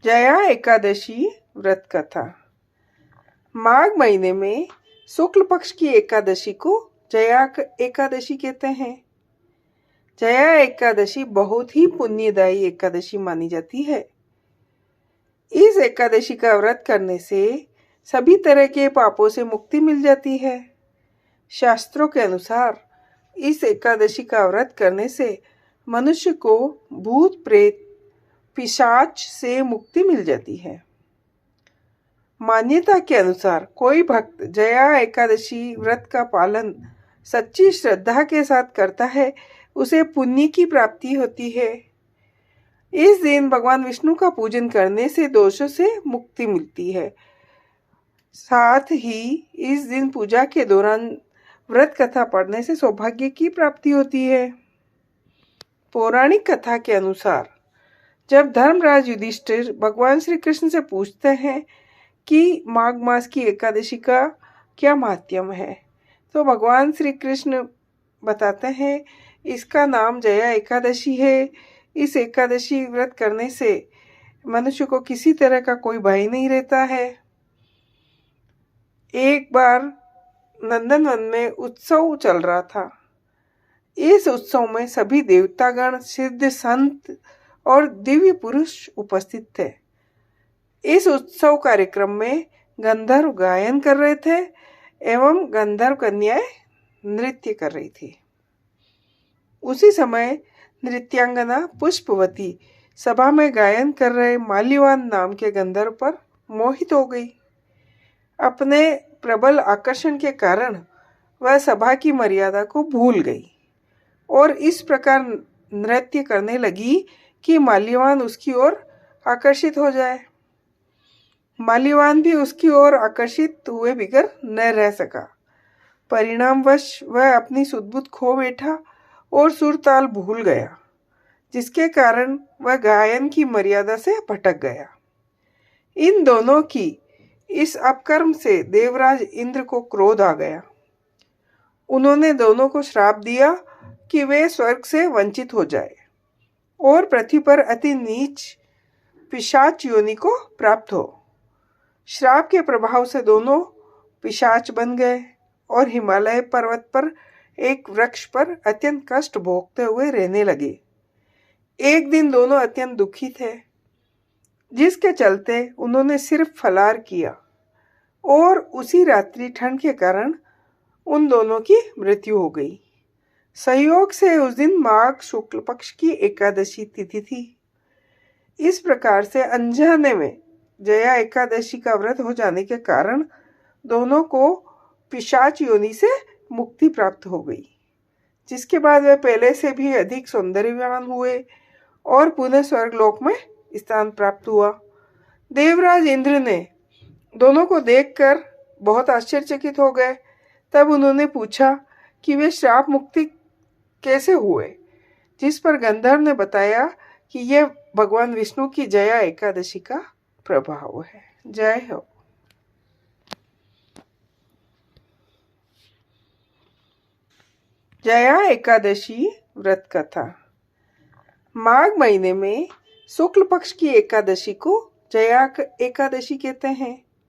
जया एकादशी व्रत कथा। माघ महीने में शुक्ल पक्ष की एकादशी को जया एकादशी कहते हैं। जया एकादशी बहुत ही पुण्यदायी एकादशी मानी जाती है। इस एकादशी का व्रत करने से सभी तरह के पापों से मुक्ति मिल जाती है। शास्त्रों के अनुसार इस एकादशी का व्रत करने से मनुष्य को भूत प्रेत पिशाच से मुक्ति मिल जाती है। मान्यता के अनुसार कोई भक्त जया एकादशी व्रत का पालन सच्ची श्रद्धा के साथ करता है, उसे पुण्य की प्राप्ति होती है। इस दिन भगवान विष्णु का पूजन करने से दोषों से मुक्ति मिलती है। साथ ही इस दिन पूजा के दौरान व्रत कथा पढ़ने से सौभाग्य की प्राप्ति होती है। पौराणिक कथा के अनुसार जब धर्मराज युधिष्ठिर भगवान श्री कृष्ण से पूछते हैं कि माघ मास की एकादशी का क्या महात्म्य है, तो भगवान श्री कृष्ण बताते हैं इसका नाम जया एकादशी है। इस एकादशी व्रत करने से मनुष्य को किसी तरह का कोई भय नहीं रहता है। एक बार नंदनवन में उत्सव चल रहा था। इस उत्सव में सभी देवतागण, सिद्ध संत और दिव्य पुरुष उपस्थित थे। इस उत्सव कार्यक्रम में गंधर्व गायन कर रहे थे एवं गंधर्व कन्याएं नृत्य कर रही थी। उसी समय नृत्यांगना पुष्पवती सभा में गायन कर रहे माल्यवान नाम के गंधर्व पर मोहित हो गई। अपने प्रबल आकर्षण के कारण वह सभा की मर्यादा को भूल गई और इस प्रकार नृत्य करने लगी कि माल्यवान उसकी ओर आकर्षित हो जाए। माल्यवान भी उसकी ओर आकर्षित हुए बिगर न रह सका। परिणामवश वह अपनी सुध-बुध खो बैठा और सुर ताल भूल गया, जिसके कारण वह गायन की मर्यादा से भटक गया। इन दोनों की इस अपकर्म से देवराज इंद्र को क्रोध आ गया। उन्होंने दोनों को श्राप दिया कि वे स्वर्ग से वंचित हो जाए और पृथ्वी पर अति नीच पिशाच योनि को प्राप्त हो। श्राप के प्रभाव से दोनों पिशाच बन गए और हिमालय पर्वत पर एक वृक्ष पर अत्यंत कष्ट भोगते हुए रहने लगे। एक दिन दोनों अत्यंत दुखी थे, जिसके चलते उन्होंने सिर्फ फलाहार किया और उसी रात्रि ठंड के कारण उन दोनों की मृत्यु हो गई। संयोग से उस दिन माघ शुक्ल पक्ष की एकादशी तिथि थी। इस प्रकार से अनजाने में जया एकादशी का व्रत हो जाने के कारण दोनों को पिशाच योनि से मुक्ति प्राप्त हो गई, जिसके बाद वे पहले से भी अधिक सौंदर्यवान हुए और पुनः स्वर्गलोक में स्थान प्राप्त हुआ। देवराज इंद्र ने दोनों को देखकर बहुत आश्चर्यचकित हो गए। तब उन्होंने पूछा कि वे श्राप मुक्ति कैसे हुए, जिस पर गंधर्व ने बताया कि यह भगवान विष्णु की जया एकादशी का प्रभाव है। जय हो। जया एकादशी व्रत कथा। माघ महीने में शुक्ल पक्ष की एकादशी को जया एकादशी कहते हैं।